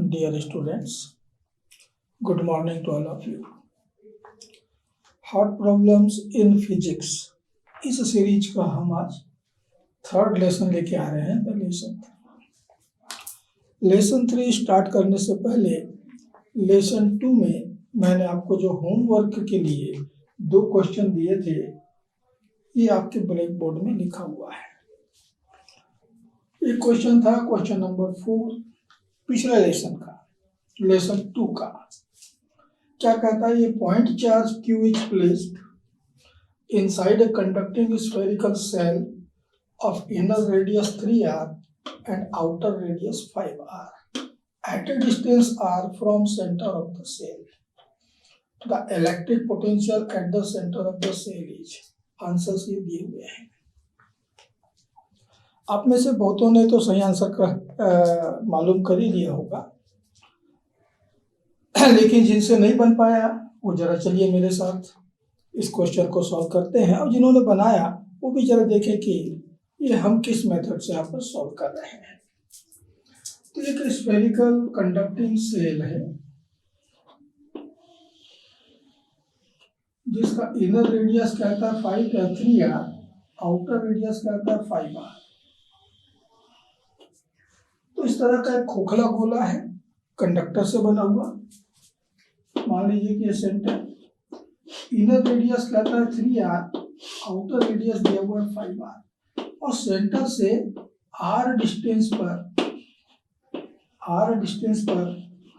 Dear students, good morning to all of you. Hard problems in physics इस series का हम आज third lesson लेके आ रहे हैं। लेसन 3 स्टार्ट करने से पहले लेसन 2 में मैंने आपको जो होमवर्क के लिए 2 क्वेश्चन दिए थे, ये आपके ब्लैक बोर्ड में लिखा हुआ है। एक क्वेश्चन था क्वेश्चन नंबर 4 पिछले लेसन का, लेसन 2 का। क्या कहता है, ये point charge Q is placed inside a conducting spherical shell of inner radius 3r and outer radius 5r at a distance r from center of the cell. The electric potential at the center of the cell is, answers ये दिए हुए हैं। आप में से बहुतों ने तो सही आंसर का मालूम कर ही लिया होगा, लेकिन जिनसे नहीं बन पाया वो जरा चलिए मेरे साथ इस क्वेश्चन को सॉल्व करते हैं, और जिन्होंने बनाया वो भी जरा देखें कि ये हम किस मेथड से यहाँ पर सॉल्व कर रहे हैं। तो एक स्फेरिकल कंडक्टिंग सेल है जिसका इनर रेडियस कहता है 3r, आउटर रेडियस कहता है 5r। तो इस तरह का एक खोखला गोला है, कंडक्टर से बना हुआ। मान लीजिए कि सेंटर, इनर रेडियस कहता है 3r, आउटर रेडियस दिया हुआ है 5r, और सेंटर से r डिस्टेंस पर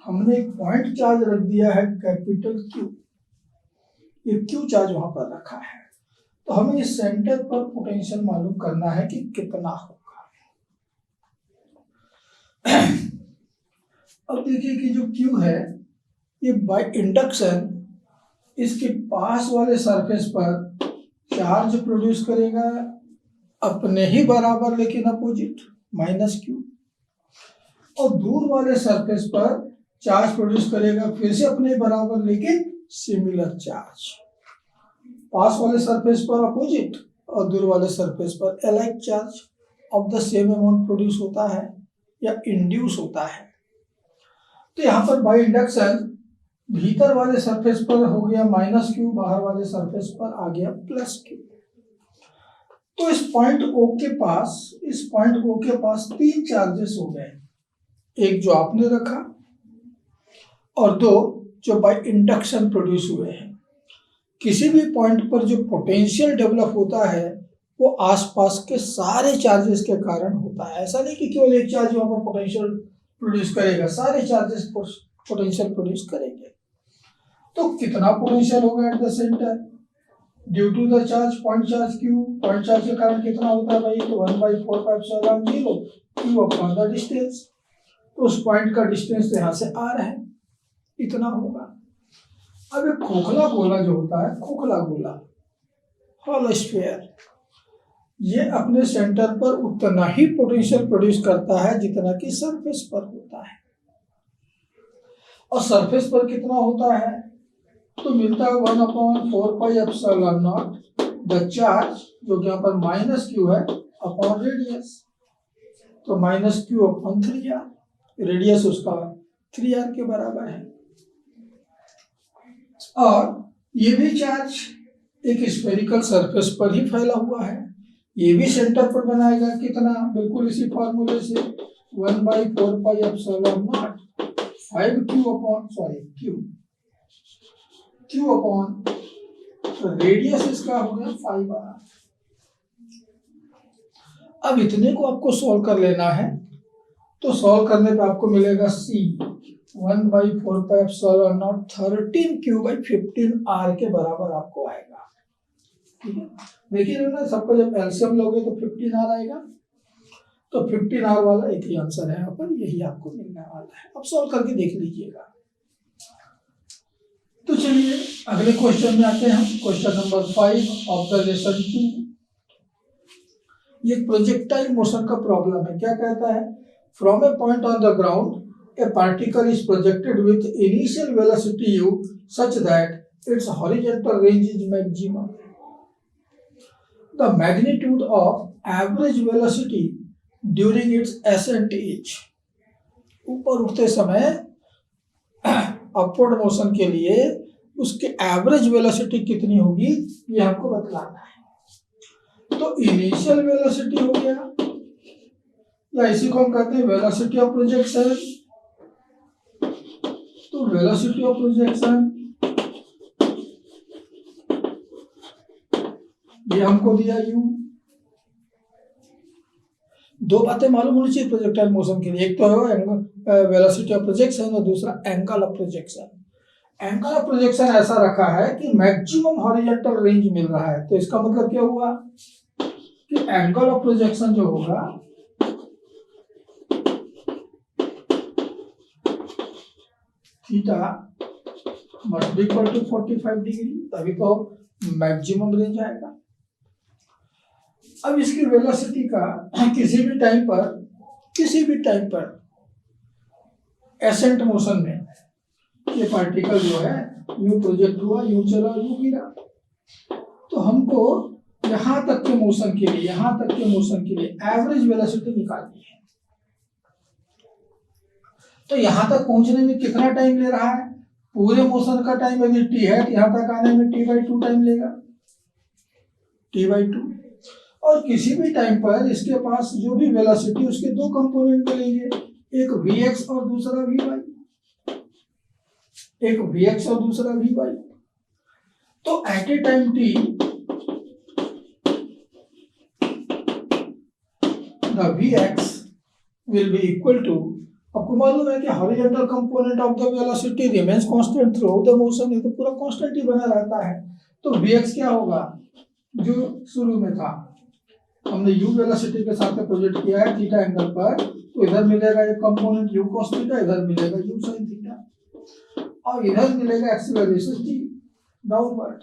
हमने एक पॉइंट चार्ज रख दिया है कैपिटल Q। ये Q चार्ज वहां पर रखा है। तो हमें इस सेंटर पर पोटेंशियल मालूम करना है कि कितना होगा। अब देखिए कि जो Q है ये बाय इंडक्शन इसके पास वाले सरफेस पर चार्ज प्रोड्यूस करेगा अपने ही बराबर लेकिन अपोजिट -Q, और दूर वाले सरफेस पर चार्ज प्रोड्यूस करेगा फिर से अपने बराबर लेकिन सिमिलर चार्ज। पास वाले सरफेस पर अपोजिट और दूर वाले सरफेस पर alike charge of the same amount produce होता है या इंड्यूस होता है। तो यहाँ पर बाय इंडक्शन भीतर वाले सरफेस पर हो गया -Q, बाहर वाले सरफेस पर आ गया +Q। तो इस पॉइंट O के पास 3 चार्जेस हो गए, एक जो आपने रखा और 2 जो बाय इंडक्शन प्रोड्यूस हुए हैं। किसी भी पॉइंट पर जो पोटेंशियल डेवलप होता है वो आसपास के सारे चार्जेस के कारण होता है। ऐसा नहीं कि केवल एक चार्ज वहां पर पोटेंशियल प्रोड्यूस करेगा, सारे चार्जेस पोटेंशियल प्रोड्यूस करेंगे। तो कितना पोटेंशियल होगा at the centre due to the charge, point charge Q। Point charge के कारण कितना होता है भाई, तो 1/4πε0 Q अपॉन द डिस्टेंस। तो उस पॉइंट का डिस्टेंस यहाँ से r है, इतना होगा। अब एक खोखला गोला जो होता है, खोखला गोला हॉलो स्फीयर, ये अपने सेंटर पर उतना ही पोटेंशियल प्रोड्यूस करता है जितना कि सरफेस पर होता है। और सरफेस पर कितना होता है, तो मिलता है 1/4πε0 द चार्ज, जो कि यहाँ पर -Q है, अपॉन रेडियस। तो -Q अपॉन 3r, रेडियस उसका 3r के बराबर है। और ये भी चार्ज एक स्फेरिकल सरफेस पर ही फैला हुआ है, ये भी सेंटर पर बनाएगा कितना, बिल्कुल इसी फॉर्मूले से 1/4πε0 Q अपॉन रेडियस इसका हो गया 5r। अब इतने को आपको सॉल्व कर लेना है, तो सॉल्व करने पे आपको मिलेगा C 1/4πε0 13Q/15r के बराबर आपको आएगा। ठीक है, देखिए ना, सबको जब एलसीएम लोगे तो 15r आएगा। तो 15r वाला एक ही आंसर है यहाँ पर, यही आपको मिलने वाला है। अब सॉल्व करके देख लीजिएगा। तो चलिए अगले क्वेश्चन में आते हैं हम, question number 5 of the lesson 2। ये प्रोजेक्टाइल मोशन का प्रॉब्लम है। क्या कहता है, from A point on the ground A particle is projected with initial velocity u such that its horizontal range is maximum. The magnitude of average velocity during its ascent is, ऊपर उठते समय upward motion के लिए उसके average velocity कितनी होगी ये हमको बतलाना है। तो इनिशियल वेलोसिटी हो गया, या इसी को हम कहते हैं वेलोसिटी ऑफ प्रोजेक्शन। तो वेलोसिटी ऑफ प्रोजेक्शन ये हमको दिया u। दो बातें मालूम होनी चाहिए प्रोजेक्टाइल मोशन के लिए, एक तो है वेलोसिटी ऑफ प्रोजेक्शन और दूसरा angle of projection. Angle of projection ऐसा रखा है कि मैक्सिमम हॉरिजॉन्टल रेंज मिल रहा है, तो इसका मतलब क्या हुआ कि एंगल ऑफ प्रोजेक्शन जो होगा theta must be equal to 45 degree, तभी तो मैक्सिमम रेंज आएगा। अब इसकी वेलोसिटी का किसी भी टाइम पर एसेंट मोशन में ये पार्टिकल जो है यूं प्रोजेक्ट हुआ, यूं चला, यूं गिरा, तो हमको यहां तक के मोशन के लिए एवरेज वेलोसिटी निकालनी है। तो यहां तक पहुंचने में कितना टाइम ले रहा है? पूरे मोशन का टाइम यदि t है तो यहां तक आने में t/2 टाइम लेगा, t/2। और किसी भी टाइम पर इसके पास जो भी वेलोसिटी उसके दो कंपोनेंट मिलेंगे, एक vx और दूसरा vy। तो at a time t the vx will be equal to, आपको मालूम है कि horizontal component of the velocity remains constant throughout the motion, ये तो पूरा कांस्टेंट ही बना रहता है। तो vx क्या होगा जो शुरू में था, हमने u वेलोसिटी के साथ प्रोजेक्ट किया है थीटा एंगल पर, तो इधर मिलेगा एक कंपोनेंट u cos थीटा, इधर मिलेगा u sin थीटा, और इधर मिलेगा एक्सेलरेशन t डाउनवर्ड।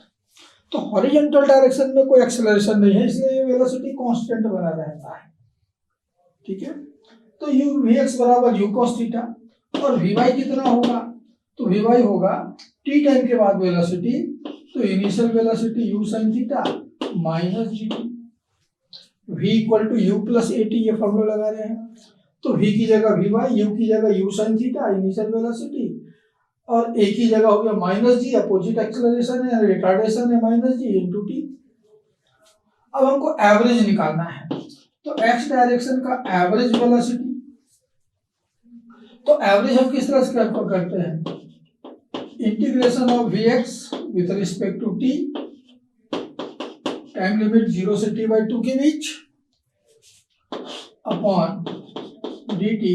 तो हॉरिजॉन्टल डायरेक्शन में कोई एक्सेलरेशन नहीं है, इसलिए ये वेलोसिटी कांस्टेंट बना रहता है। ठीक है, तो vx बराबर u cos थीटा, और vy कितना होगा? तो vy होगा t टाइम के बाद वेलोसिटी, तो initial velocity u sin theta minus gt, v equal to u plus at, ये फॉर्मूला लगा रहे हैं। तो v की जगह vy, u की जगह u sin theta initial velocity, और a की जगह हो गया माइनस g, अपोजिट एक्सेलरेशन है, रिटार्डेशन है, माइनस g इंटू टी। अब हमको एवरेज निकालना है, तो x डायरेक्शन का एवरेज वेलोसिटी, तो एवरेज हम किस तरह से कैलकुलेट करते हैं? Integration of vx with respect to t, time limit 0 से t/2 के बीच, अपॉन dt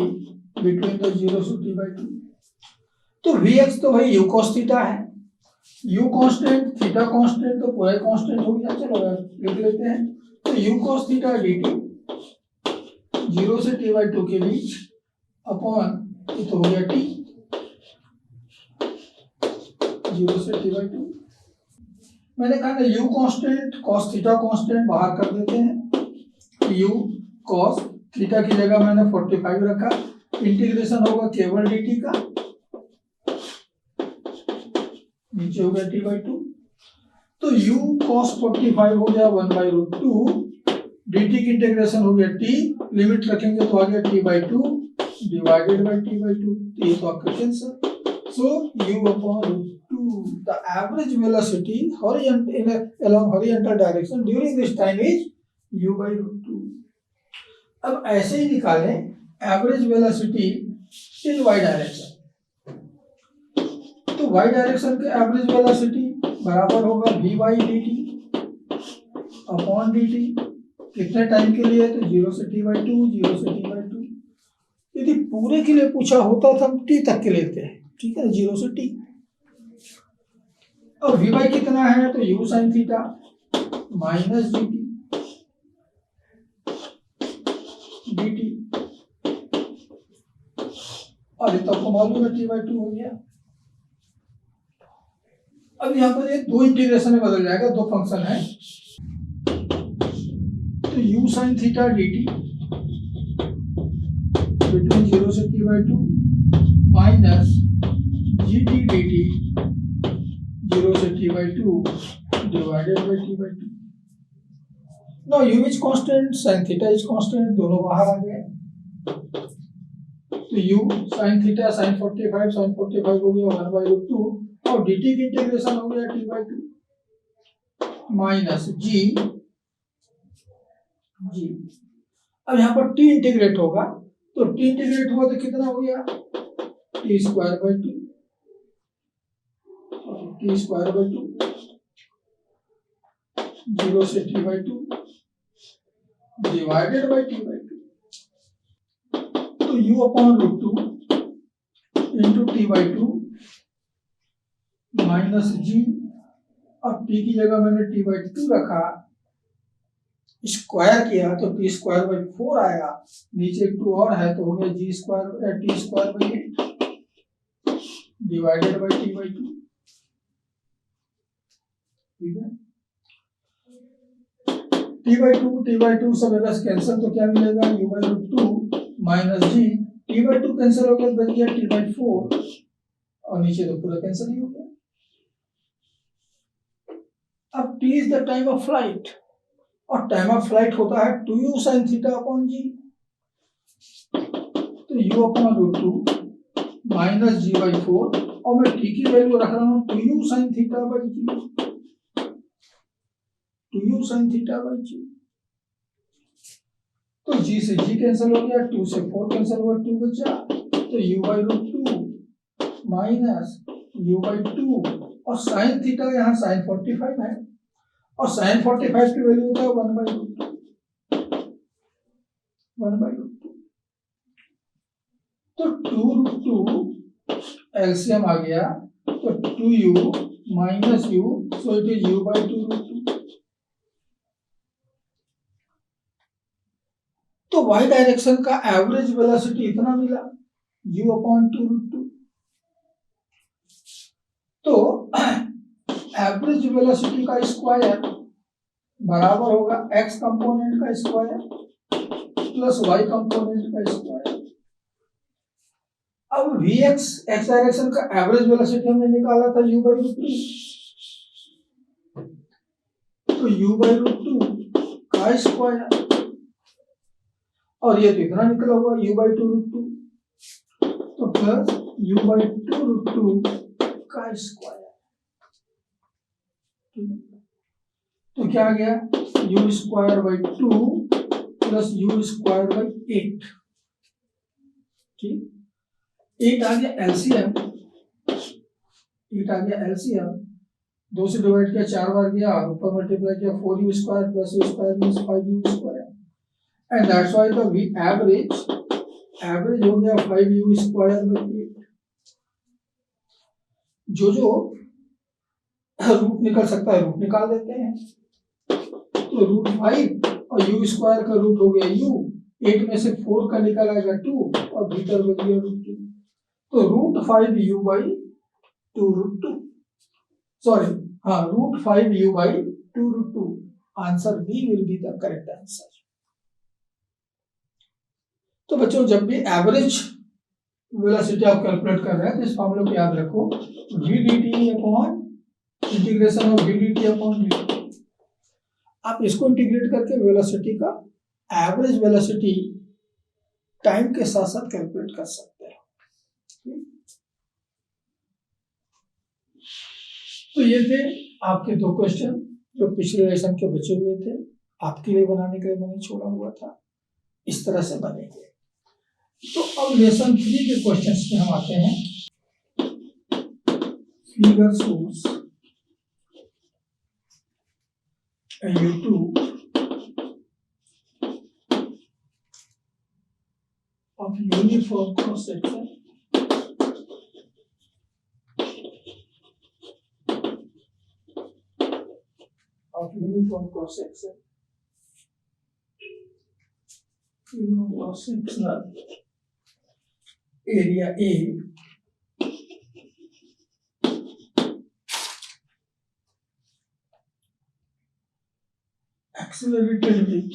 बिटवीन द 0 से t/2। तो vx तो भाई u cos थीटा है, u कांस्टेंट, थीटा कांस्टेंट, तो पूरा कांस्टेंट हो गया। चलो लिख लेते हैं, तो u cos थीटा dt 0 से t/2 के बीच, अपॉन ये तो हो गया t 0 से t/2। मैंने कहा ना u constant, cos theta constant बाहर कर देते हैं, u cos थीटा की जगह मैंने 45 रखा, इंटीग्रेशन होगा केवल dt का, नीचे हो गया t/2। तो u cos 45 हो गया 1/√2, dt की इंटीग्रेशन हो गया t, लिमिट रखेंगे तो आ गया t/2 डिवाइडेड बाय t/2, ये तो आपका cancer. So u upon √2, the average velocity along horizontal direction during this time is u/√2। अब ऐसे ही निकालें एवरेज वेलोसिटी इन y डायरेक्शन, तो y डायरेक्शन के एवरेज वेलोसिटी बराबर होगा vy dt अपॉन dt, कितने टाइम के लिए? तो 0 से t/2, 0 से t/2। यदि पूरे के लिए पूछा होता तो हम t तक के लेते हैं, ठीक है, 0 से t। और vy कितना है? तो u sin theta minus dt और ये तो आपको मालूम है t/2 हो गया। अब यहाँ पर ये दो इंटीग्रेशन में बदल जाएगा, दो फंक्शन है, तो u sin theta dt between 0 से t/2 माइनस gt dt 0 से t/2 divided by t/2। Now u is constant, sin theta is constant, दोनों बाहर आ गए। तो u sin थीटा sin 45 हो गया 1/2 और dt की इंटीग्रेशन हो गया t/2 माइनस g। अब यहाँ पर t इंटीग्रेट होगा तो t इंटीग्रेट हुआ तो कितना हो गया t²/2 t²/2 0 से t/2 डिवाइडेड बाई t/2 तो u/√2 इंटू t/2 माइनस जी। अब t की जगह मैंने t/2 रखा, स्क्वायर किया तो t²/4 आया, नीचे 2 और है तो हो गया t²/8 डिवाइडेड बाई t/2। ठीक है, t/2 सब जगह से कैंसिल तो क्या मिलेगा u/√2 माइनस जी। t/2 कैंसिल हो गया, बच गया t/4 और नीचे तो पूरा कैंसिल ही हो गया। अब t is the time of flight और टाइम ऑफ फ्लाइट होता है 2u sin थीटा अपॉन जी। तो u/√2 माइनस g/4 और मैं t की वैल्यू रख रहा हूं 2u sin theta by G, 2u sin theta by G. तो g से g कैंसिल हो गया, 2 से 4 कैंसिल हुआ, 2 बचा तो u/√2 माइनस u/2 और sin थीटा यहाँ sin 45 है और sin 45 की वैल्यू होता है 1/√2। तो 2√2 एलसीएम आ गया तो 2u minus u, so it is u/2√2। तो y डायरेक्शन का एवरेज वेलोसिटी इतना मिला u/2√2। तो एवरेज वेलोसिटी का स्क्वायर बराबर होगा x कंपोनेंट का स्क्वायर प्लस y कंपोनेंट का स्क्वायर। अब vx x डायरेक्शन का एवरेज वेलोसिटी हमने निकाला था u/2, तो u/2 का स्क्वायर और ये तो इतना निकला हुआ u/2√2 तो प्लस u/2√2 का स्क्वायर। तो क्या आ गया u²/2 प्लस u²/8। ठीक, 8 आ गया एलसीएम, 8 आ गया एलसीएम, 2 से डिवाइड किया 4 बार किया और ऊपर मल्टीप्लाई किया 4u² plus u² means 5u² and that's why the average हो गया 5u²/8। जो रूट निकल सकता है रूट निकाल देते हैं, तो √5 और u² का रूट हो गया u, 8 में से 4 का निकल आएगा 2 और भीतर बच गया √2, तो √5u/2√2 सॉरी हाँ √5u/2√2 answer B will be the correct answer. तो बच्चों जब भी एवरेज वेलोसिटी आप कैलकुलेट कर रहे हैं तो इस फॉर्मूले को याद रखो, v dt upon integration of v dt upon dt। आप इसको इंटीग्रेट करके वेलोसिटी का एवरेज वेलोसिटी टाइम के साथ साथ कैलकुलेट कर सकते हैं। तो ये थे आपके 2 क्वेश्चन जो पिछले लेसन के बचे हुए थे, आपके लिए बनाने के लिए मैंने छोड़ा हुआ था, इस तरह से बनेंगे। तो अब लेसन 3 के क्वेश्चंस में हम आते हैं। Figure shows U2 of uniform cross section cross-sectional area A accelerated with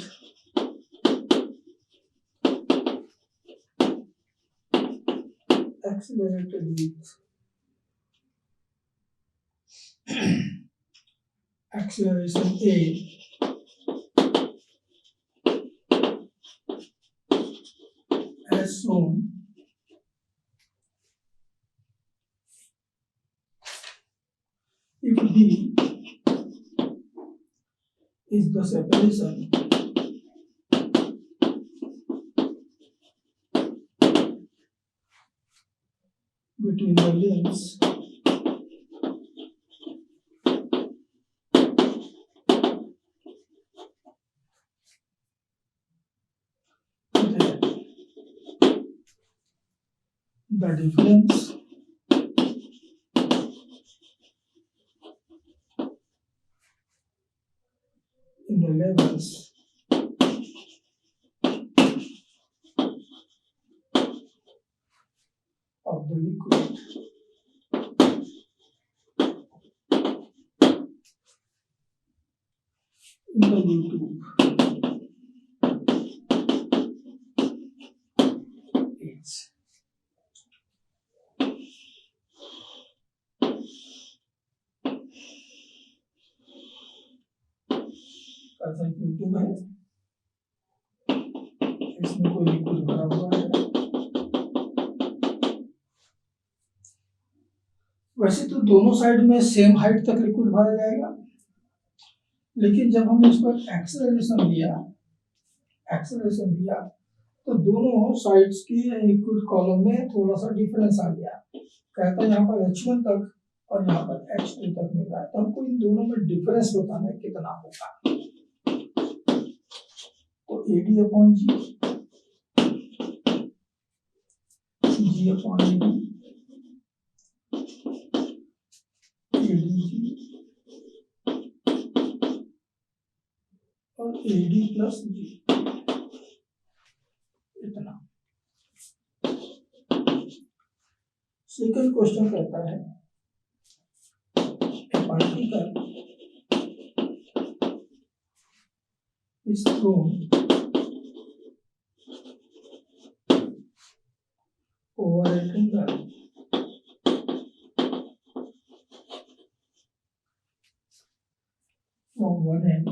acceleration A as shown is the separation between the limbs the difference in the levels of the liquid in the U-tube is ऐसा U-tube है, इसमें कोई liquid भरा हुआ है। वैसे तो दोनों साइड में सेम हाइट तक लिक्विड भरा जाएगा, लेकिन जब हमने इसको एक्सेलरेशन दिया तो दोनों साइड्स की लिक्विड कॉलम में थोड़ा सा डिफरेंस आ गया। कहता है यहाँ पर H1 तक और यहाँ पर H2 तक मिल रहा है, तो हमको इन दोनों में डिफरेंस बताना है कितना होगा। तो AD/G, G/AD, ADG और AD+G, इतना। सेकंड क्वेश्चन कहता है particle is thrown over a triangle from one end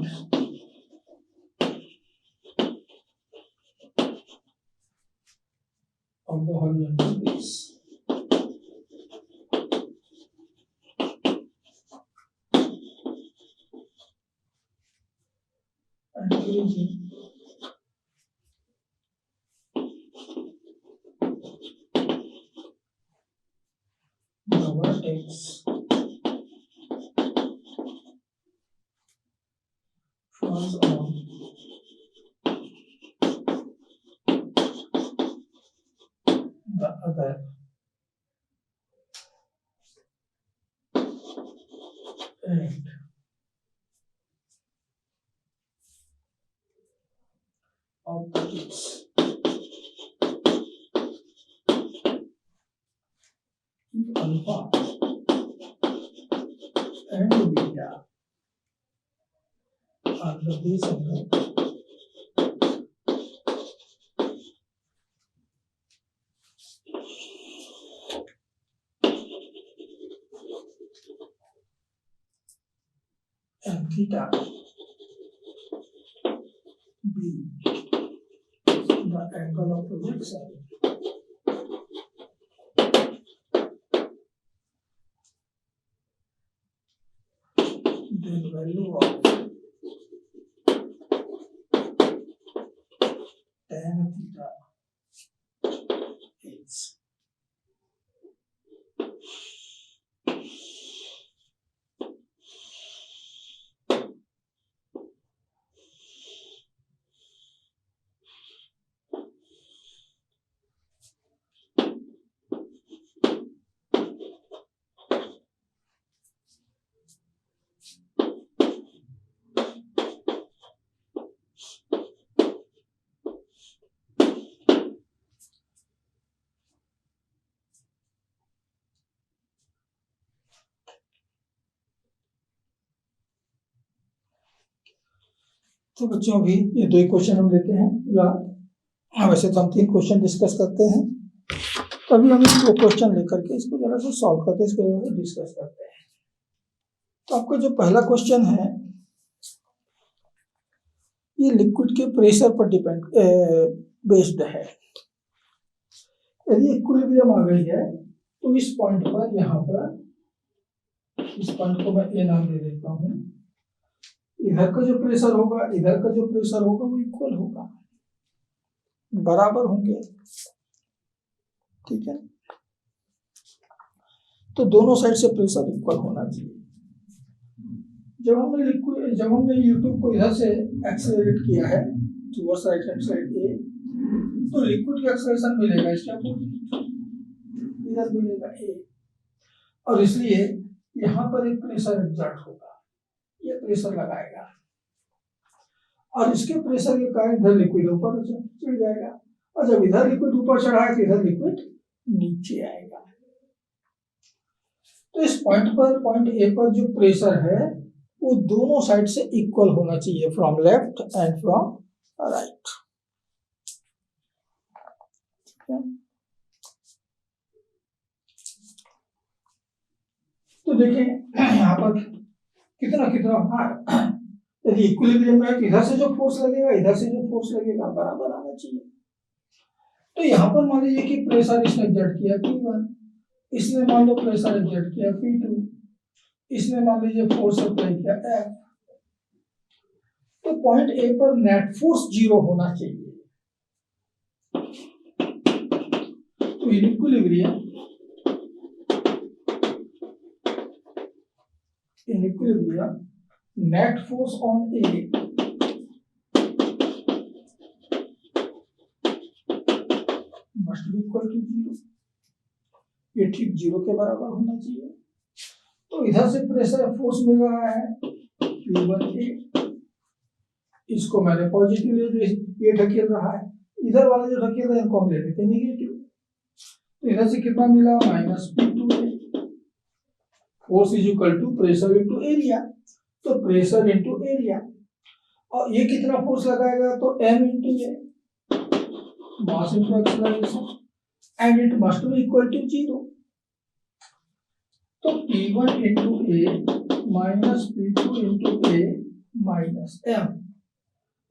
of the horizontal base and origin the vertex falls on the other end of the base. If alpha and beta are the base angle, and theta be the angle of projection, then value of tan theta is तो बच्चों अभी ये दो ही question हम लेते हैं फिलहाल। वैसे तो हम 3 क्वेश्चन डिस्कस करते हैं, तो अभी हम इसको क्वेश्चन लेकर के इसको जरा सा सॉल्व करके इसको जरा सा डिस्कस करते हैं। तो आपका जो पहला क्वेश्चन है ये लिक्विड के प्रेशर पर डिपेंड बेस्ड है। यदि इक्विलिब्रियम आ गई है तो इस पॉइंट पर, यहाँ पर इस पॉइंट को मैं ए नाम दे देता हूँ। इधर का जो प्रेशर होगा इधर का जो प्रेशर होगा वो इक्वल होगा, बराबर होंगे, ठीक है। तो दोनों साइड से प्रेशर इक्वल होना चाहिए। जब हमने यूट्यूब को इधर से एक्सेलरेट किया है टुवर्ड्स राइट हैंड साइड ए, तो लिक्विड का एक्सेलरेशन मिलेगा इसके अपोजिट, इधर मिलेगा ए, और इसलिए यहाँ पर एक प्रेशर एग्जर्ट होगा, ये प्रेशर लगाएगा, और इसके प्रेशर के कारण इधर लिक्विड ऊपर चढ़ जाएगा, और जब इधर लिक्विड ऊपर चढ़ा है तो इधर लिक्विड नीचे आएगा। तो इस पॉइंट पर, पॉइंट ए पर जो प्रेशर है वो दोनों साइड से इक्वल होना चाहिए, from left and from right. तो देखिए यहाँ पर कितना कितना, यदि इक्विलिब्रियम में है तो इधर से जो फोर्स लगेगा इधर से जो फोर्स लगेगा बराबर आना चाहिए। तो यहाँ पर मान लीजिए कि प्रेशर इसने एग्जर्ट किया P1, इसने मान लो प्रेशर एग्जर्ट किया P2, इसने मान लीजिए फोर्स अप्लाई किया F, तो पॉइंट ए पर नेट फोर्स 0 होना चाहिए। तो in equilibrium net force on A must be equal to 0, ये ठीक 0 के बराबर होना चाहिए। तो इधर से प्रेशर फोर्स मिल रहा है P1A, इसको मैंने पॉजिटिव ले लिया, ये ढकेल रहा है, इधर वाला जो ढकेल रहा है इनको हम ले लेते हैं नेगेटिव। तो इधर से कितना मिला -P2A, force is equal to pressure into area, तो प्रेशर इनटू एरिया, और ये कितना फोर्स लगाएगा तो m into A, mass into acceleration, and it must be equal to 0। तो P1 into A minus P2 into A minus m,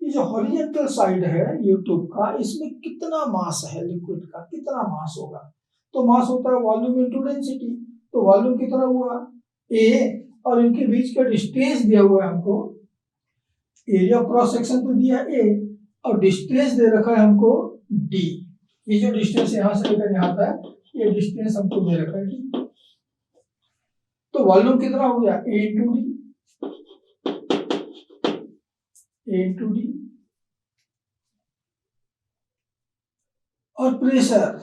ये जो horizontal side है यूट्यूब का, इसमें कितना मास है लिक्विड का, कितना मास होगा, तो मास होता है वॉल्यूम इनटू डेंसिटी। तो वॉल्यूम कितना हुआ A, और इनके बीच का डिस्टेंस दिया हुआ है हमको, एरिया क्रॉस सेक्शन तो दिया A और डिस्टेंस दे रखा है हमको D, ये जो डिस्टेंस यहाँ से लेकर यहाँ तक ये डिस्टेंस हमको दे रखा है D। तो वॉल्यूम कितना हो गया A इंटू डी, और प्रेशर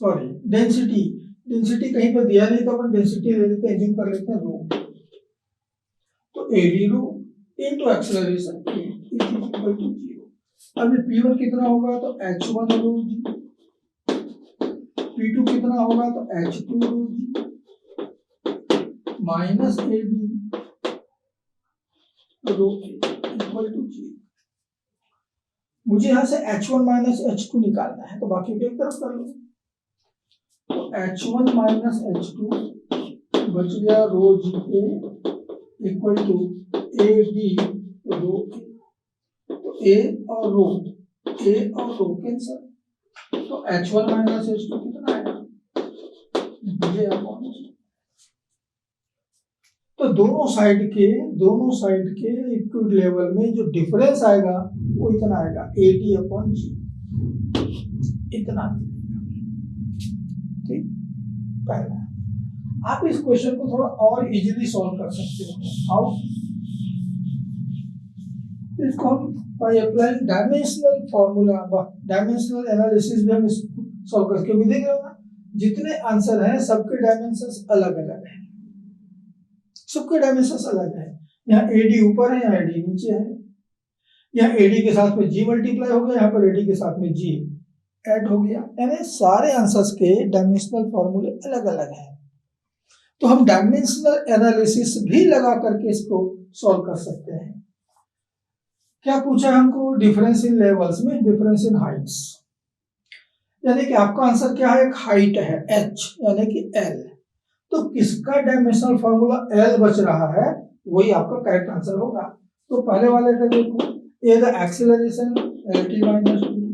सॉरी डेंसिटी कहीं पर दिया नहीं तो अपन डेंसिटी ले लेते हैं, एज्यूम कर लेते हैं रो, तो AD rho into acceleration A is equal to 0। अब P1 कितना होगा तो H1 रो जी, P2 कितना होगा तो H2 rho G minus AD rho equal to 0। मुझे यहाँ से H1 माइनस H2 निकालना है, तो बाकी को एक तरफ कर लो, तो H1 माइनस H2 बच गया रो जी ए इक्वल टू AD रो ए, तो A और रो कैंसर, तो H1 माइनस H2 कितना आएगा ये अपॉन। तो दोनों साइड के इक्वल लेवल में जो डिफरेंस आएगा वो इतना आएगा AD अपॉन G, इतना। ठीक, पहला आप इस क्वेश्चन को थोड़ा और इजीली सॉल्व कर सकते हो। हाउ? इसको हम by applying dimensional formula, dimensional analysis भी हम इसको सॉल्व करके भी देख रहे हो ना, जितने आंसर हैं सबके डायमेंशंस अलग अलग हैं, सबके डायमेंशंस अलग है। यहाँ AD ऊपर है, यहाँ AD नीचे है, यहाँ AD के साथ में G मल्टीप्लाई हो गया, यहाँ पर AD के साथ में G ऐड हो गया, यानी सारे आंसर्स के डायमेंशनल फॉर्मूले अलग अलग हैं। तो हम डायमेंशनल एनालिसिस भी लगा करके इसको सॉल्व कर सकते हैं। क्या पूछा हमको? डिफरेंस इन लेवल्स में डिफरेंस इन हाइट्स, यानी कि आपका आंसर क्या है, एक हाइट है h यानी कि l, तो किसका डायमेंशनल फॉर्मूला l बच रहा है वही आपका करेक्ट आंसर होगा। तो पहले वाले का देखो, a the acceleration lt minus 2,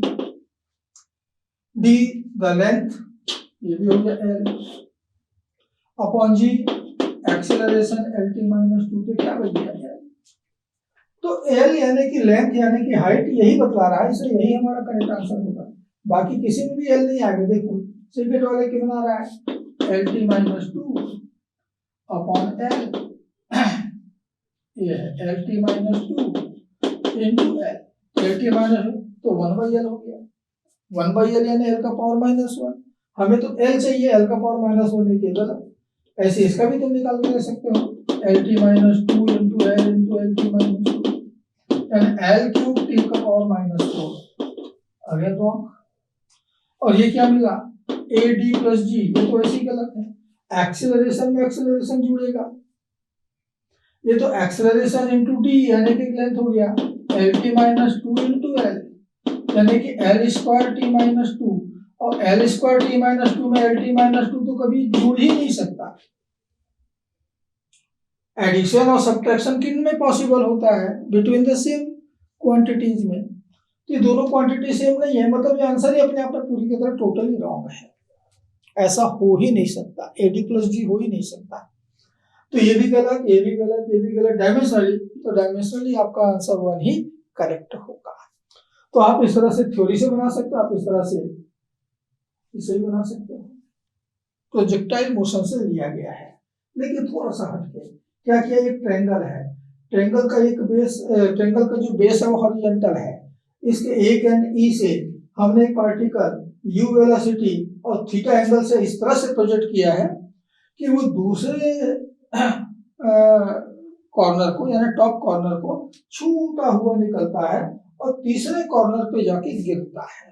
d the length ये भी हो गया l upon g acceleration lt minus 2, तो क्या बच गया l। तो एल यानी कि लेंथ यानी कि हाइट यही बतला रहा है, इसलिए यही हमारा करेक्ट आंसर होगा। बाकी किसी में भी एल नहीं आएगा। देखो सेकंड वाले कितना आ रहा है, L T minus two upon L, ये है L T minus two into L T minus तो 1/l हो गया। 1/l यानी एल का पावर माइनस 1। हमें तो एल चाहिए, एल का पावर माइनस 1 नहीं चाहिए, गलत। ऐसे इसका भी तुम निकाल के दे सकते हो, L T minus two into L T minus to यानी एल क्यूब टी का पावर माइनस 4। Again wrong. और ये क्या मिला, ए डी प्लस जी, ये तो ऐसे ही गलत है। एक्सेलरेशन में एक्सेलरेशन जुड़ेगा, ये तो एक्सेलरेशन इंटू डी यानी कि लेंथ हो गया L T minus two into L यानी कि L square T minus two, और L square T minus two में एल टी माइनस टू तो कभी जुड़ ही नहीं सकता। एडिशन और सब्ट्रैक्शन किन में पॉसिबल होता है, बिटवीन द सेम क्वांटिटीज में। तो ये दोनों क्वांटिटी सेम नहीं है, मतलब ये आंसर ही अपने आप में पूरी की तरह टोटली रॉन्ग है। ऐसा हो ही नहीं सकता, एडी प्लस जी हो ही नहीं सकता। तो ये भी गलत, ये भी गलत, ये भी गलत। डायमेंशनली, तो डायमेंशनली आपका आंसर 1 ही करेक्ट होगा। तो आप इस तरह से थ्योरी से बना सकते हो, आप इस तरह से इसे भी बना सकते हो। प्रोजेक्टाइल मोशन से लिया गया है, लेकिन थोड़ा सा हटके। क्या किया, एक ट्रायंगल है, ट्रायंगल का एक बेस, ट्रायंगल का जो बेस है वो हॉरिजॉन्टल है। इसके एक एंड ई से हमने एक पार्टिकल यू वेलोसिटी और थीटा एंगल से इस तरह से प्रोजेक्ट किया है कि वो दूसरे कॉर्नर को यानी टॉप कॉर्नर को छूटा हुआ निकलता है और तीसरे कॉर्नर पे जाके गिरता है,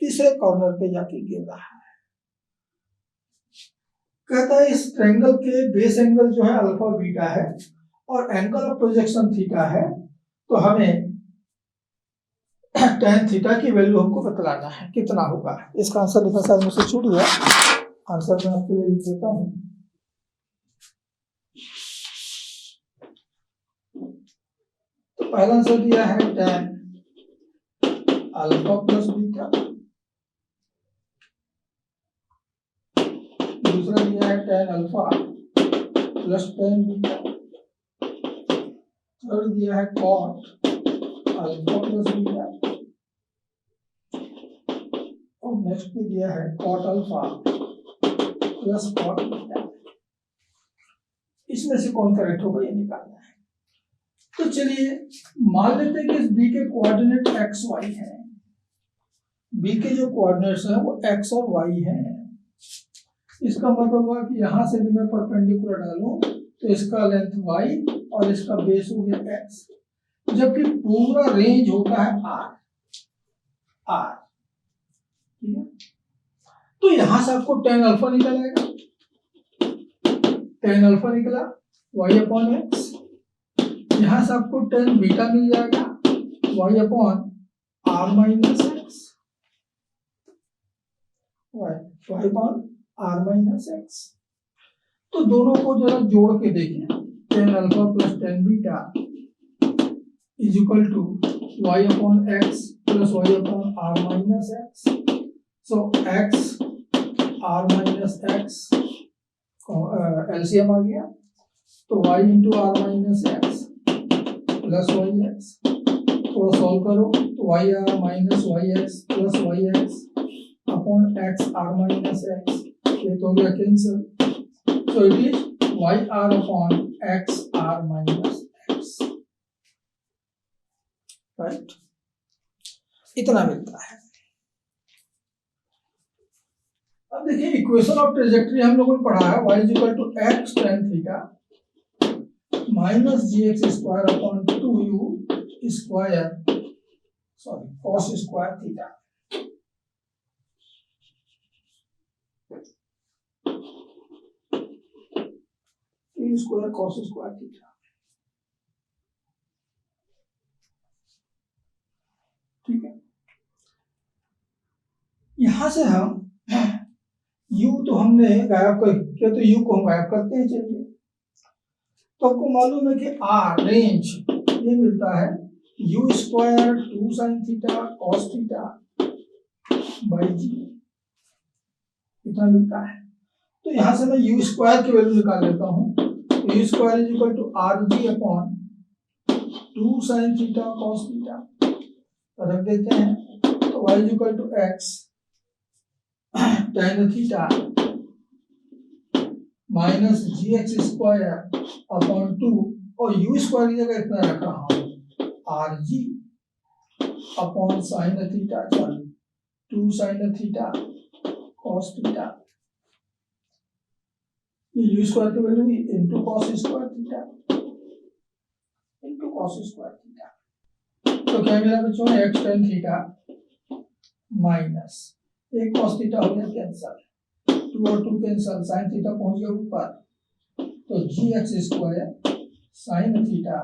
तीसरे कॉर्नर पे जाके गिर रहा है। कहता है इस ट्रायंगल के बेस एंगल जो है अल्फा बीटा है और एंगल ऑफ प्रोजेक्शन थीटा है, तो हमें tan थीटा की वैल्यू हमको बतलाना है कितना होगा। इसका आंसर लिखना शायद मुझसे छूट गया, आंसर मैं आपके लिए लिख देता हूं। तो पहला आंसर दिया है tan अल्फा प्लस बीटा, दूसरा दिया है tan alpha plus tan beta, third दिया है cot अल्फा प्लस बीटा, और नेक्स्ट में दिया है cot alpha plus cot beta. इसमें से कौन करेक्ट होगा ये निकालना है। तो चलिए मान लेते हैं कि इस बी के कोऑर्डिनेट एक्स वाई है, बी के जो कोऑर्डिनेट्स हैं वो एक्स और वाई हैं। इसका मतलब हुआ कि यहां से भी मैं परपेंडिकुलर डालूं तो इसका लेंथ वाई और इसका बेस हो गया एक्स, जबकि पूरा रेंज होता है आर, आर, ठीक है। तो यहां से आपको tan अल्फा निकल आएगा, tan अल्फा निकला y अपॉन एक्स, यहां से आपको tan बीटा मिल जाएगा y upon R minus X, y upon R minus X. तो दोनों को जरा जोड़ के देखिए, tan alpha plus tan beta is equal to y upon X plus y upon R minus X. So x R minus X LCM आ गया, तो y into R minus X plus Y X, थोड़ा solve करो तो Y R minus Y X plus Y X upon X R minus X, ये तो हो गया cancel. So it is yr upon xr minus x, right? इतना मिलता है। अब देखिए इक्वेशन ऑफ ट्रेजेक्टरी हम लोगों ने पढ़ा है, y is equal to x tan theta minus gx square upon 2u square, sorry cos square theta. Square cos square theta, ठीक है। यहां से हम u तो हमने गायब कर किया, तो u को हम गायब करते हैं। चलिए तो आपको मालूम है कि r रेंज ये मिलता है u square 2 sin theta cos theta by g, इतना मिलता है। तो यहां से मैं u स्क्वायर की वैल्यू निकाल लेता हूं, u square is equal to R G upon 2 sin theta cos theta रख देते हैं, तो y is equal to x tan theta minus G X square upon 2, और यू स्क्वायर की जगह इतना रख रहा हूँ are G upon sine theta, 2 sine theta cos theta, ये यू स्क्वायर की value into cos square theta into cos square theta. तो क्या मिला बच्चों, x tan थीटा माइनस एक कॉस थीटा हो गया कैंसिल, 2 और 2 कैंसिल, साइन थीटा पहुंच गया ऊपर, तो G X square sine theta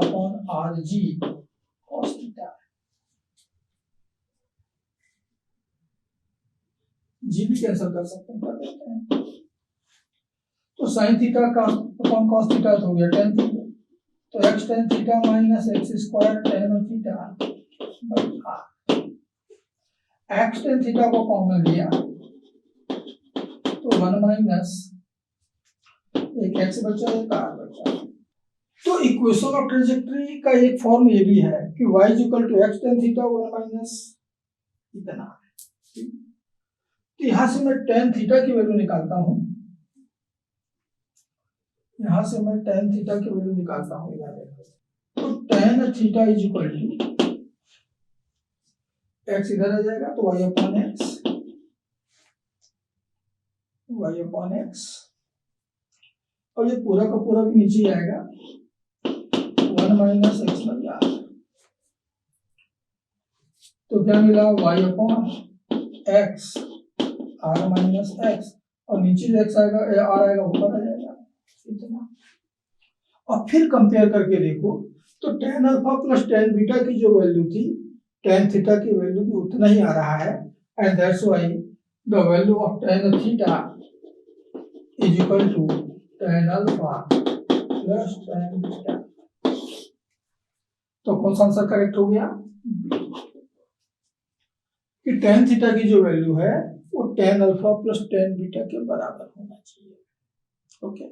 upon R G cos theta, G भी कैंसिल कर सकते हैं, कर देते हैं, तो साइन थीटा का अपॉन कॉस थीटा तो हो गया tan थीटा, तो X tan theta minus X square tan theta by R, X tan theta को कॉमन लिया तो 1 माइनस एक एक्स बचा एक आर बचा। तो इक्वेशन ऑफ ट्रेजेक्टरी का एक फॉर्म ये भी है कि y is equal to X tan theta 1 minus इतना, तो यहां से मैं tan थीटा की वैल्यू निकालता हूं, यहां से मैं tan थीटा की वैल्यू निकालता हूं, तो tan theta is equal to X इधर आ जाएगा तो y अपॉन एक्स, और ये पूरा का पूरा भी नीचे आएगा 1 माइनस एक्स बाई आर, तो क्या मिला y upon X R minus X, और नीचे एक्स आएगा आर आएगा ऊपर आ जाएगा इतना। और फिर कंपेयर करके देखो तो tan alpha plus tan beta की जो वैल्यू थी tan थीटा की वैल्यू भी उतना ही आ रहा है, and that's why the value of tan theta is equal to tan alpha plus tan beta. तो कौन सा आंसर करेक्ट हो गया, कि tan थीटा की जो वैल्यू है वो tan alpha plus tan beta के बराबर होना चाहिए। ओके,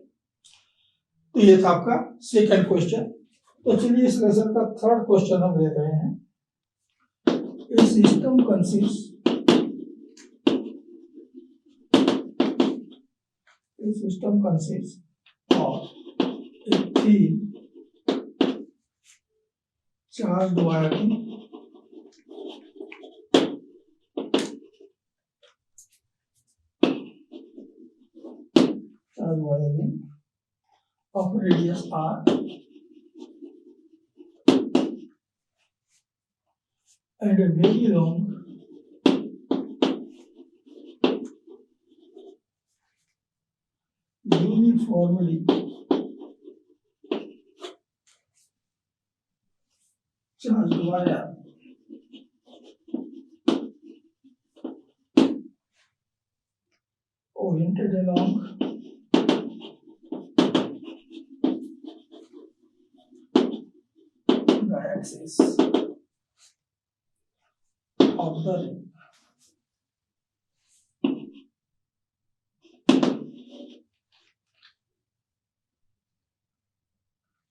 तो ये था आपका सेकंड क्वेश्चन। तो चलिए इस लेसन का थर्ड क्वेश्चन हम ले रहे हैं। A system consists of a thin charged wiring of radius r and a very long uniformly charged wire oriented along the axis of the ring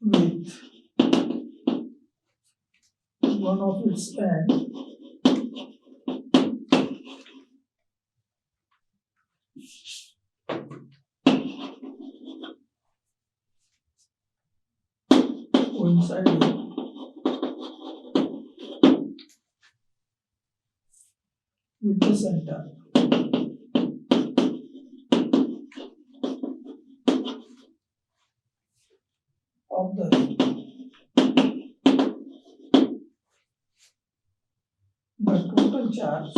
with one of its ends coinciding with the center of the ring. The total charge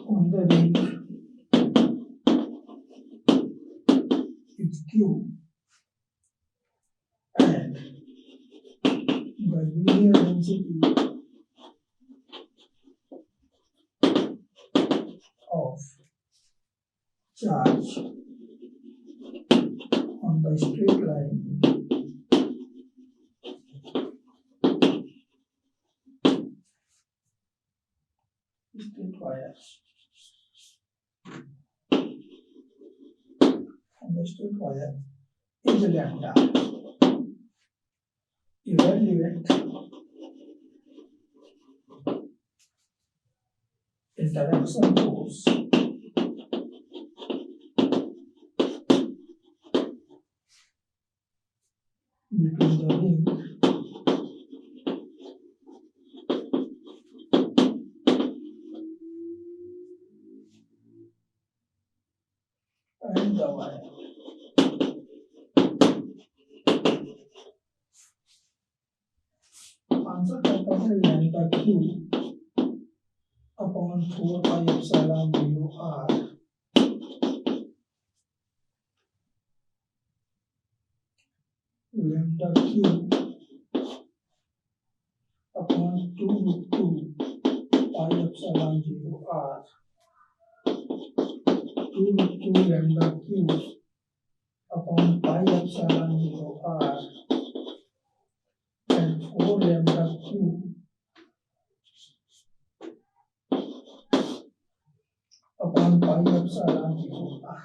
on the ring is Q, and the linear density of charge on the straight line straight wire straight wire is lambda. Evaluate interaction force between the ring and the wire. Answer कहता है lambda Q upon 4 pi epsilon 0 r lambda cube upon 2 root 2 pi epsilon 0 r 2 root 2 lambda cube upon pi epsilon 0 r and 4 lambda cube upon pi epsilon 0 r.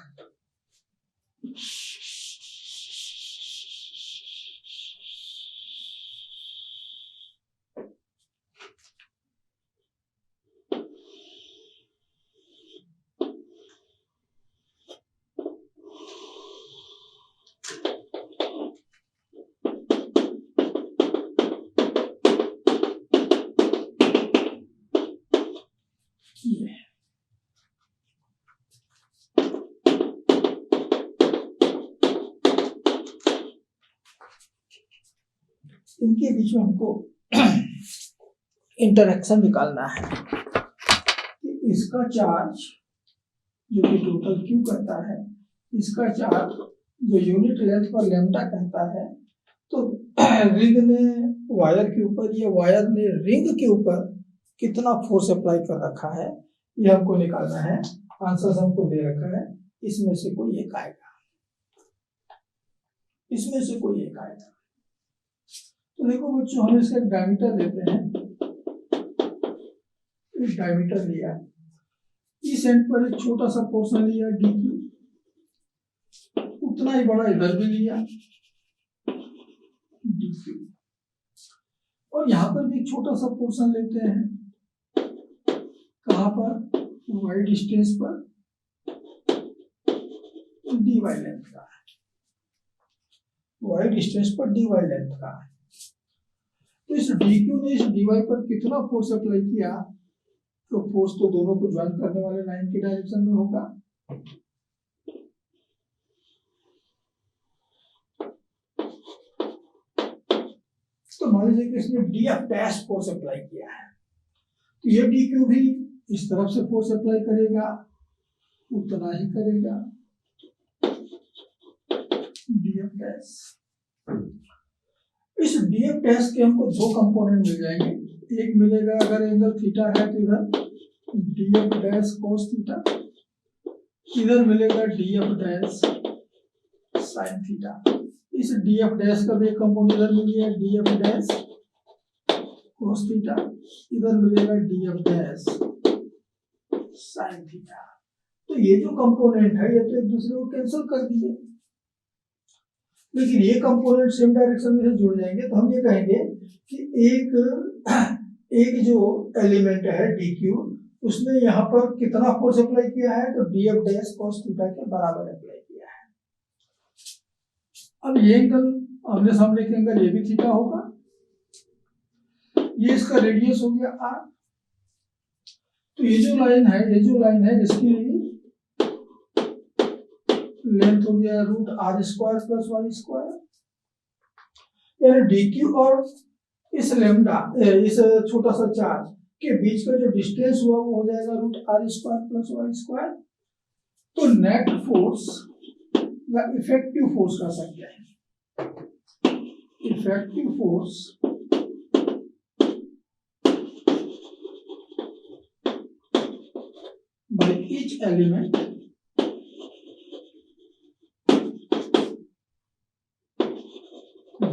इनके बीच में हमको interaction निकालना है कि इसका charge जो कि टोटल क्यू करता है, इसका चार्ज जो यूनिट लेंथ पर लैम्डा कहता है, तो रिंग ने वायर के ऊपर या वायर ने रिंग के ऊपर कितना फोर्स अप्लाई कर रखा है, ये हमको निकालना है। आंसर हमको दे रखा है, इसमें से कोई एक आएगा, इसमें से कोई एक आएगा। तो देखो बच्चों, हम इसका एक डायमीटर लेते हैं, एक डायमीटर लिया, इस एंड पर एक छोटा सा पोर्शन लिया डी क्यू, उतना ही बड़ा इधर भी लिया डी क्यू, और यहाँ पर भी एक छोटा सा पोर्शन लेते हैं, कहाँ पर, वाई डिस्टेंस पर, डी वाई लेंथ का, वाई डिस्टेंस पर डी वाई लेंथ का। तो इस डी क्यू ने इस डी वाई पर कितना फोर्स अप्लाई किया, तो फोर्स तो दोनों को ज्वाइन करने वाले लाइन के डायरेक्शन में होगा। तो मान लीजिए कि इसने D F dash force apply किया है, तो ये डी क्यू भी इस तरफ से फोर्स अप्लाई करेगा, उतना ही करेगा डी एफ डैश। इस डी एफ डैश के हमको दो कंपोनेंट मिल जाएंगे, एक मिलेगा अगर एंगल थीटा है तो इधर D F dash cos theta, इधर मिलेगा D F dash sine theta. इस डी एफ डैश का भी एक कंपोनेंट इधर मिल गया D F dash cos theta, इधर मिलेगा D F dash sine theta. तो ये जो कंपोनेंट है ये तो एक दूसरे को कैंसिल कर दिए, लेकिन ये कंपोनेंट सेम डायरेक्शन में से जुड़ जाएंगे, तो हम ये कहेंगे कि एक जो एलिमेंट है डी क्यू, उसने यहाँ पर कितना फोर्स अप्लाई किया है, तो D F dash cos theta के बराबर अप्लाई किया है। अब ये एंगल आमने सामने के एंगल ये भी थीटा होगा, ये इसका रेडियस हो गया आर। तो ये जो लाइन है इसकी लेंथ हो गया root R square plus Y square, यानी डी क्यू और इस लैम्डा, इस छोटा सा चार्ज के बीच का जो डिस्टेंस हुआ वो हो जाएगा root R square plus Y square. तो नेट फोर्स या इफेक्टिव फोर्स का सकते हैं, effective force by each element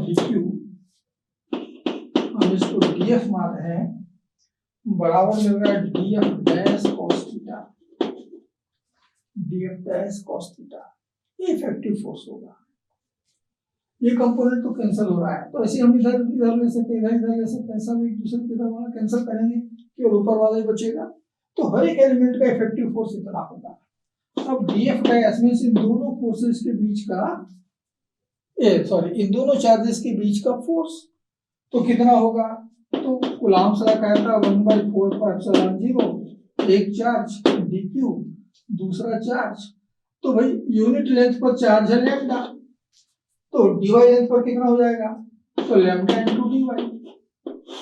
DQ, हम इसको DF मान रहे हैं, बराबर मिल रहा है DF dash cos theta, DF dash cos theta. ये इफेक्टिव फोर्स होगा। ये कंपोनेंट तो कैंसिल हो रहा है, तो ऐसे हम इधर इधर ले सकते हैं, इधर ले सकते हैं, सब एक दूसरे की तरह कैंसिल करेंगे, केवल ऊपर वाला ही बचेगा। तो हर एक एलिमेंट का इफेक्टिव फोर्स इतना होगा। अब डीएफ डायस में इन दोनों फोर्सेस के बीच का इन दोनों चार्जेस के बीच का फोर्स तो कितना होगा? तो कूलम्ब्स लॉ कहता है 1/4 एक चार्ज dq, दूसरा चार्ज, तो भाई यूनिट लेंथ पर चार्ज है लैम्डा, तो dy लेंथ पर कितना हो जाएगा? तो लैम्डा इनटू dy,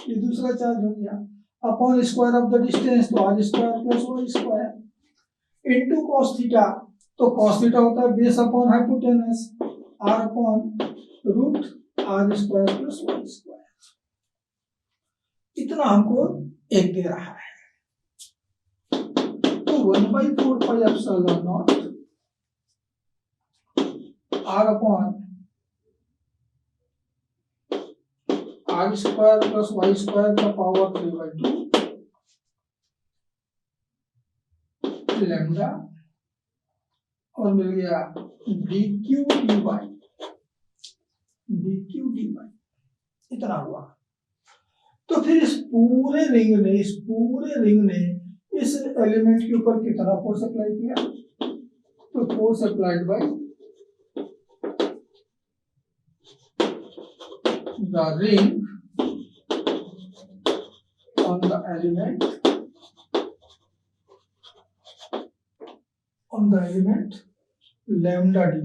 ये दूसरा चार्ज हो गया, upon square of the distance, तो r square plus y square into cos theta, तो cos थीटा होता है base upon hypotenuse, r upon root r square plus y square. इतना हमको एक दे रहा है, तो 1/4 pi epsilon naught r upon r square plus y square का पावर 3/2 लैम्डा, और मिल गया dq dy, इतना हुआ। तो फिर इस पूरे रिंग ने इस एलिमेंट के ऊपर कितना फोर्स अप्लाई किया? तो force applied by the ring on the element lambda dy,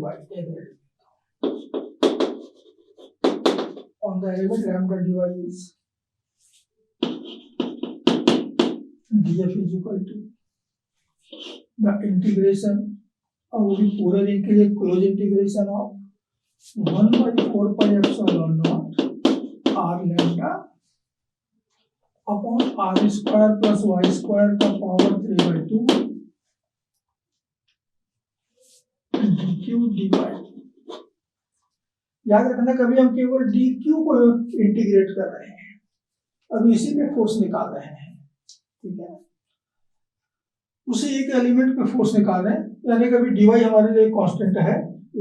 on the element lambda dy is df is equal to the integration, और वो भी पूरे रिंग के लिए close integration of 1/4 pi epsilon naught r lambda upon r square plus y square का power 3/2 dq dy। याद रखना कभी हम केवल dq को इंटीग्रेट कर रहे हैं, अब इसी पे फोर्स निकाल रहे हैं, ठीक है, उसी एक एलिमेंट पे फोर्स निकाल रहे हैं, यानी कभी dy हमारे लिए कांस्टेंट है,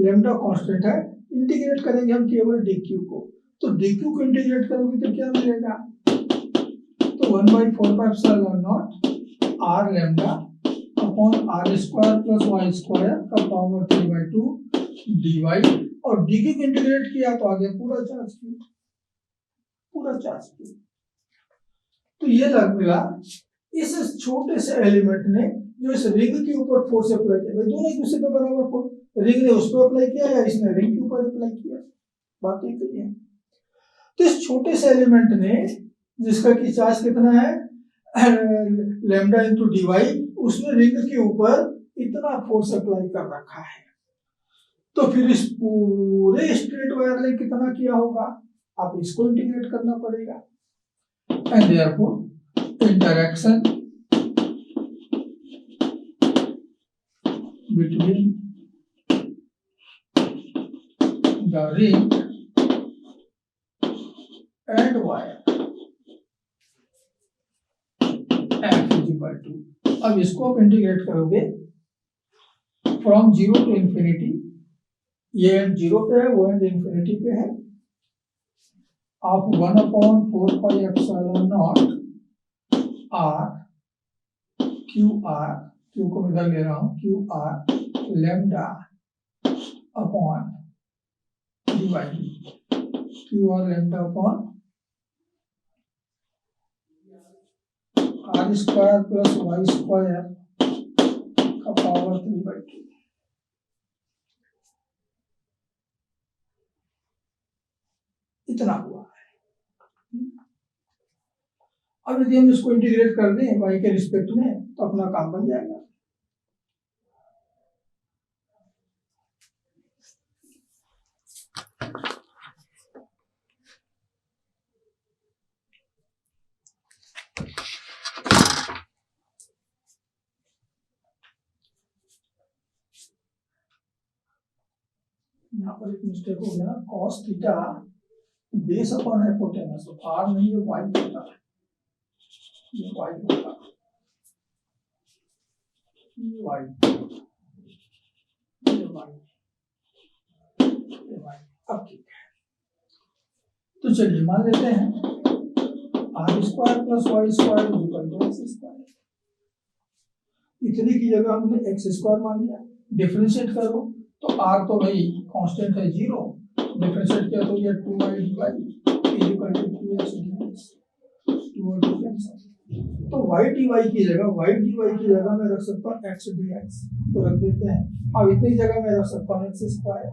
लैम्डा कांस्टेंट है, इंटीग्रेट करेंगे हम केवल dq को, तो dq को इंटीग्रेट करोगे तो क्या मिलेगा? तो 1/4 pi epsilon naught r lambda upon r square plus y square का पावर 3/2 dy, और dq को इंटीग्रेट किया तो आ गया पूरा चार्ज Q। तो ये लग मिला इस छोटे से एलिमेंट ने जो इस रिंग के ऊपर फोर्स अप्लाई किया, भाई दोनों एक दूसरे पे बराबर फोर्स, रिंग ने उस पर अप्लाई किया या इसने रिंग के ऊपर अप्लाई किया, बात एक ही है। तो इस छोटे से एलिमेंट ने जिसका कि चार्ज कितना है लैम्डा इनटू dy, उसने रिंग के ऊपर इतना फोर्स अप्लाई कर रखा है, तो फिर इस पूरे स्ट्रेट वायर ने कितना किया होगा? आप इसको इंटीग्रेट करना पड़ेगा, and therefore interaction between the ring and wire F is equal to, अब इसको आप इंटीग्रेट करोगे फ्रॉम 0 टू इंफिनिटी, ये एंड 0 पे है, वो एंड इंफिनिटी पे है, of 1/4 pi epsilon naught r Q को मैं इधर ले रहा हूं, QR lambda upon dy, QR lambda upon r square plus y square का पावर 3/2, इतना हुआ है। अब यदि हम इसको इंटीग्रेट कर दें y के रिस्पेक्ट में तो अपना काम बन जाएगा। यहाँ पर एक मिस्टेक हो गया, cos theta base upon hypotenuse, r नहीं ये y होता है, ये y होता है, ये y, अब ठीक है, तो चलिए मान लेते हैं R square plus Y square equal to X square. इतने की जगह हमने एक्स स्क्वायर मान लिया, डिफरेंशिएट करो तो आर तो भाई कांस्टेंट है 0, डिफरेंशिएट किया तो ये 2y dy equal to 2x dx, 2 और 2 कैंसिल, तो y dy की जगह मैं रख सकता हूँ x dx, तो रख देते हैं। अब इतनी जगह मैं रख सकता हूँ x स्क्वायर,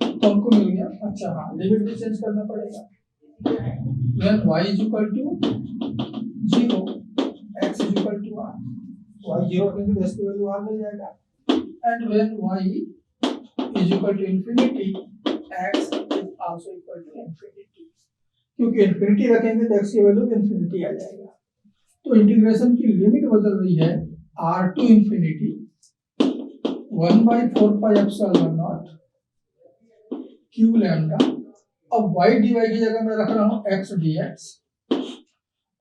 तो हमको मिल गया। अच्छा हाँ, लिमिट भी चेंज करना पड़ेगा। when y is equal to 0 x is equal to r, y 0 रखेंगे तो x की वैल्यू r मिल जाएगा, and when y is equal to infinity x is also equal to infinity, क्योंकि इंफिनिटी रखेंगे तो x की वैल्यू इंफिनिटी आ जाएगा। तो इंटीग्रेशन की लिमिट बदल रही है r to infinity 1/4 pi epsilon naught q lambda. अब y dy की जगह मैं रख रहा हूँ x dx,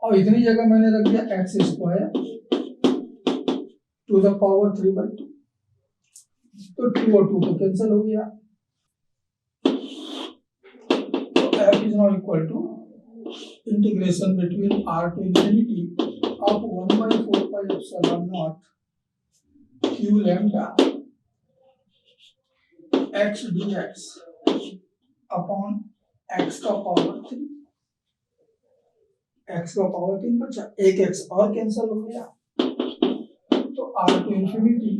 और इतनी जगह मैंने रख दिया x square to the power 3/2, तो 2 और 2 तो कैंसिल हो गया, तो f is not equal to integration between r to infinity of 1/4 pi epsilon naught q lambda x dx upon x का पावर 3, x का पावर 3 बचा, एक x और कैंसिल हो गया, तो r to infinity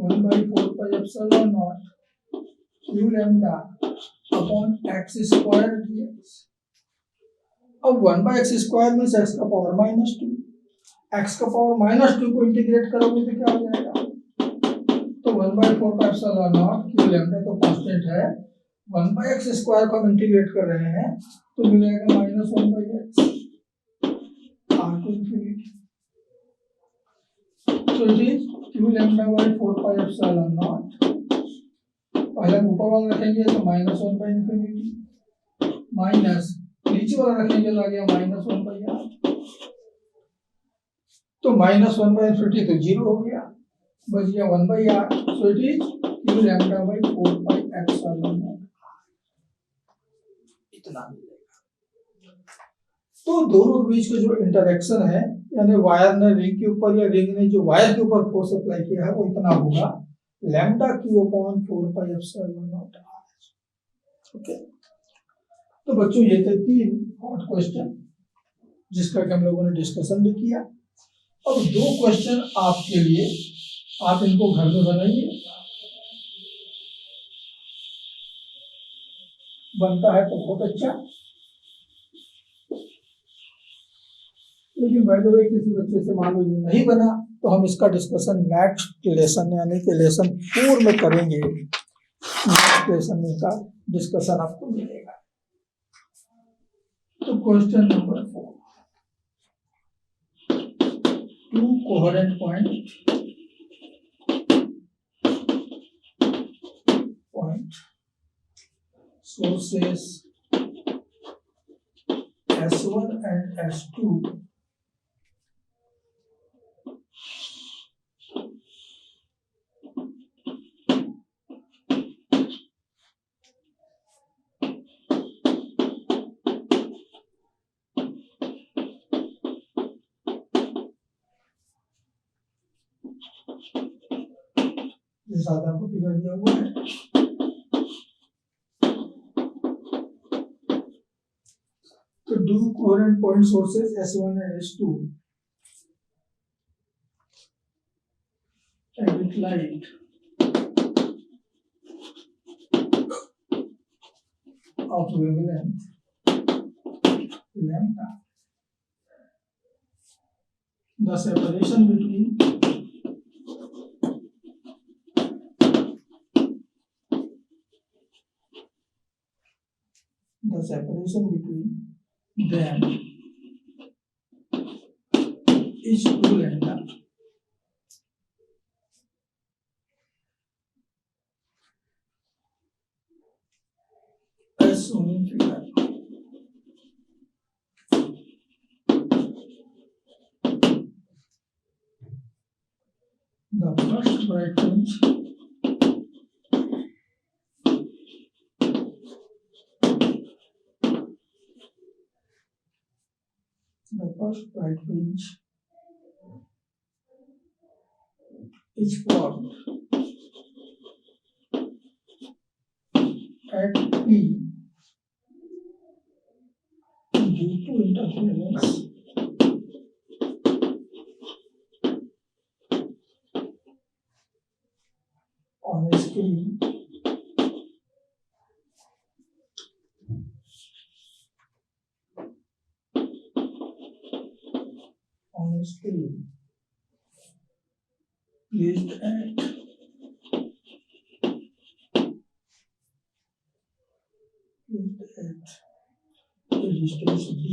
1/4 pi epsilon naught q lambda upon x square dx। अब 1/x square में x का पावर -2, x का पावर -2 को इंटीग्रेट करोगे तो क्या हो जाएगा, तो 1/4 pi epsilon naught q lambda तो कांस्टेंट है, 1/x स्क्वायर को हम इंटीग्रेट कर रहे हैं तो मिलेगा -1/x r टू इंफिनिटी, तो it is q lambda by 4 pi epsilon not, पहले ऊपर वाला रखेंगे तो -1/इंफिनिटी माइनस नीचे वाला रखेंगे तो आ गया -1/r, तो -1/इंफिनिटी तो 0 हो गया, बच गया 1/r, so it is q lambda by 4 pi epsilon not, इतना मिलेगा। तो दोनों के बीच का जो इंटरेक्शन है, यानी वायर ने रिंग के ऊपर या रिंग ने जो वायर के ऊपर फोर्स अप्लाई किया है वो इतना होगा लैम्डा क्यू अपॉन 4 पाई एप्सिलॉन नॉट r। ओके, तो बच्चों ये थे 3 हॉट क्वेश्चन जिसका कि हम लोगों ने डिस्कशन भी किया। अब 2 क्वेश्चन आपके लिए, आप इनको घर में बनाइए, बनता है तो बहुत अच्छा, लेकिन बाय द वे किसी बच्चे से मान लो ये नहीं बना तो हम इसका डिस्कशन नेक्स्ट लेसन यानी कि लेसन 4 में करेंगे। नेक्स्ट लेसन में का डिस्कशन आपको मिलेगा। तो question number 4, 2 coherent point sources S1 and S2 ये सादा को फिगर दिया हुआ है। तो do coherent point sources S1 and S2 emit light of wavelength lambda. The separation between them is 2 lambda as shown in figure. The first bright fringe first right hinge is formed at P due to interference on a screen placed at the distance D,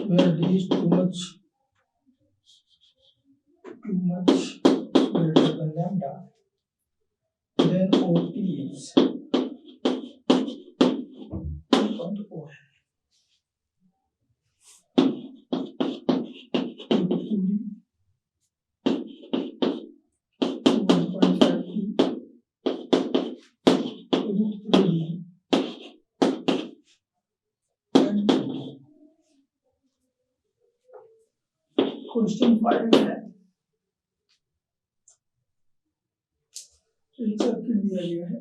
where D is too much greater than lambda, then OP is 2.0 है। Question 5 है, एक circuit दिया गया है,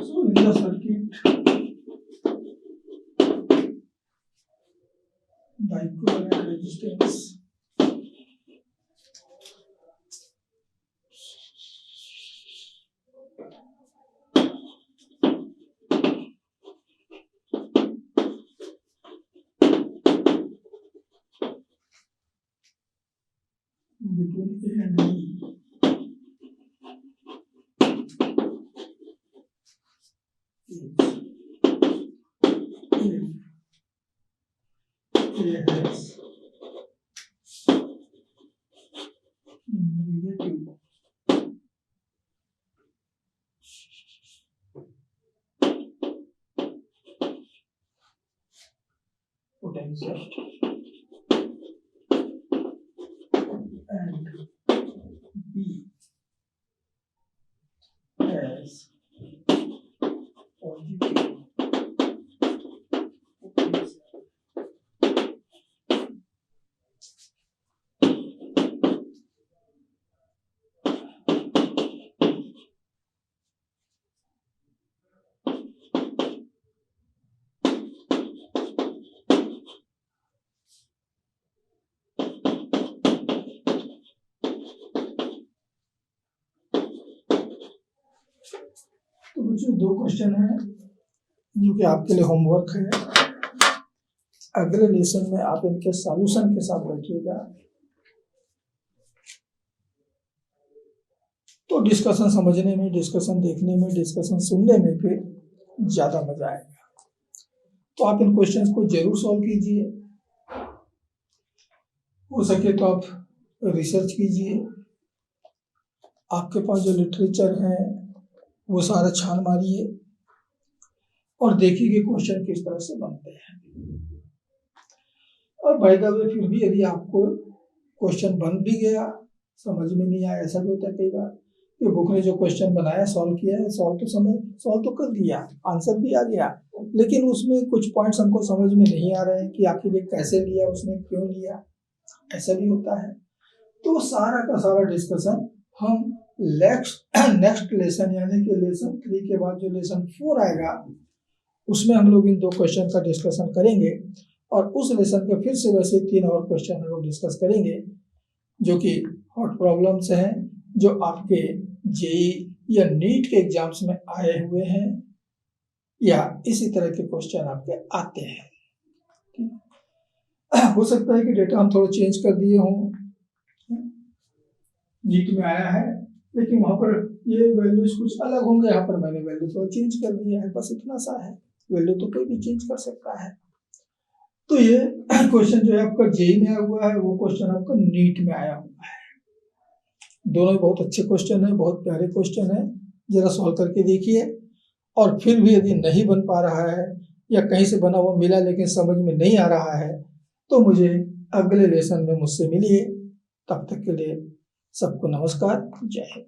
so in the circuit the equivalent resistance between A and B is if A has negative potential and B has positive potential. तो बच्चों 2 question है जो कि आपके लिए होमवर्क है, अगले लेसन में आप इनके सॉल्यूशन के साथ बैठिएगा तो डिस्कशन समझने में, डिस्कशन देखने में, डिस्कशन सुनने में फिर ज्यादा मजा आएगा। तो आप इन क्वेश्चंस को जरूर सॉल्व कीजिए, हो सके तो आप रिसर्च कीजिए, आपके पास जो लिटरेचर है वो सारा छान मारिए और देखिए कि क्वेश्चन किस तरह से बनते हैं। और बाय द वे फिर भी यदि आपको क्वेश्चन बन भी गया, समझ में नहीं आया, ऐसा भी होता है कई बार कि बुक ने जो क्वेश्चन बनाया, सॉल्व किया है, सॉल्व तो कर दिया, आंसर भी आ गया, लेकिन उसमें कुछ पॉइंट्स हमको समझ में नहीं आ रहे हैं कि आखिर ये कैसे लिया, उसने क्यों लिया, ऐसा भी होता है। तो सारा का सारा डिस्कशन हम नेक्स्ट लेसन यानी कि लेसन 3 के बाद जो लेसन 4 आएगा उसमें हम लोग इन 2 क्वेश्चन का डिस्कशन करेंगे और उस लेसन के फिर से वैसे 3 और क्वेश्चन हम लोग डिस्कस करेंगे जो कि हॉट प्रॉब्लम्स हैं, जो आपके जेईई या नीट के एग्जाम्स में आए हुए हैं या इसी तरह के क्वेश्चन आपके आते हैं। हो सकता है कि डेटा हम थोड़ा चेंज कर दिए हों, नीट में आया है लेकिन वहां पर ये वैल्यूज कुछ अलग होंगे, यहाँ पर मैंने वैल्यू थोड़ा चेंज कर दिया है, बस इतना सा है। वैल्यू तो कोई भी चेंज कर सकता है। तो ये क्वेश्चन जो है आपका जेईई में आया हुआ है, वो क्वेश्चन आपका नीट में आया हुआ है। दोनों ही बहुत अच्छे क्वेश्चन है, बहुत प्यारे क्वेश्चन है। जरा सॉल्व करके देखिए, और फिर भी यदि नहीं बन पा रहा है या कहीं से बना हुआ मिला लेकिन समझ में नहीं आ रहा है तो मुझे अगले लेसन में मुझसे मिलिए। तब तक के लिए सबको नमस्कार, जय हिंद।